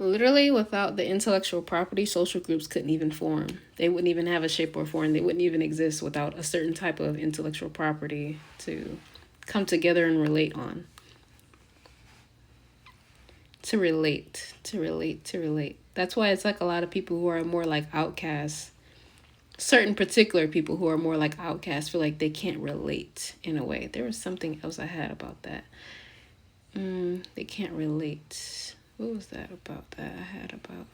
Literally, without the intellectual property, social groups couldn't even form. They wouldn't even have a shape or form. They wouldn't even exist without a certain type of intellectual property to come together and relate on. To relate, to relate, to relate. That's why it's like a lot of people who are more like outcasts. Certain particular people who are more like outcasts feel like they can't relate in a way. There was something else I had about that. They can't relate. What was that about that I had about?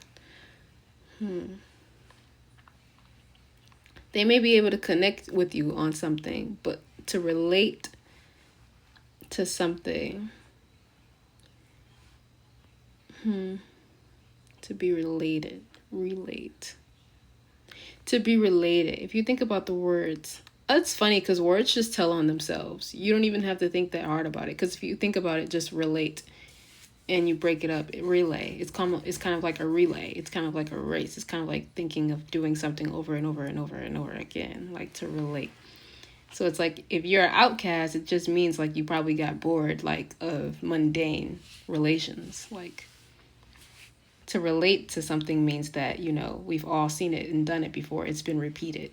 They may be able to connect with you on something, but to relate to something, to be related, relate. To be related. If you think about the words, it's funny because words just tell on themselves. You don't even have to think that hard about it, because if you think about it, just relate. And you break it up, relay. It's kind of like a relay. It's kind of like a race. It's kind of like thinking of doing something over and over and over and over again, like to relate. So it's like if you're an outcast, it just means like you probably got bored like of mundane relations. Like to relate to something means that, we've all seen it and done it before. It's been repeated.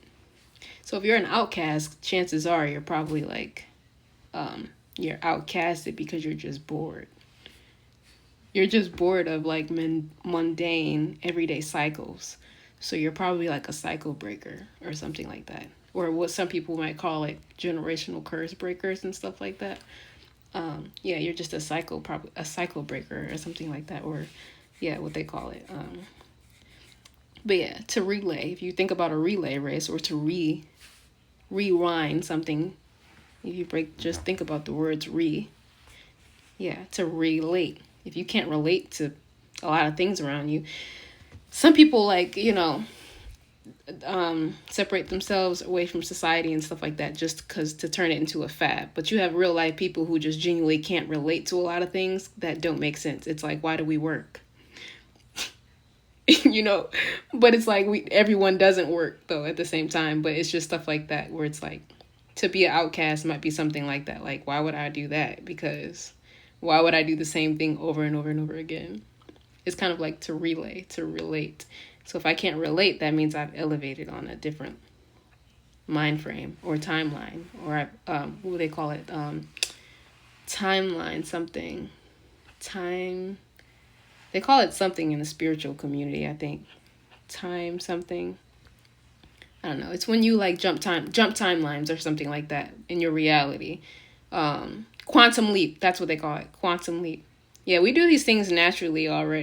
So if you're an outcast, chances are you're probably like you're outcasted because you're just bored. You're just bored of like mundane everyday cycles. So you're probably like a cycle breaker or something like that. Or what some people might call like generational curse breakers and stuff like that. Yeah, you're just a cycle breaker or something like that. Or yeah, what they call it. But yeah, to relay, if you think about a relay race, or to rewind something, if you just think about the words to relate. If you can't relate to a lot of things around you, some people separate themselves away from society and stuff like that just because to turn it into a fad. But you have real life people who just genuinely can't relate to a lot of things that don't make sense. It's like, why do we work? But it's like everyone doesn't work though at the same time. But it's just stuff like that where it's like to be an outcast might be something like that. Like, why would I do that? Because why would I do the same thing over and over and over again? It's kind of like to relate. So if I can't relate, that means I've elevated on a different mind frame or timeline, or what do they call it? Timeline something. Time. They call it something in the spiritual community, I think. Time something. I don't know. It's when you like jump timelines or something like that in your reality. Quantum leap. That's what they call it. Quantum leap. Yeah, we do these things naturally already.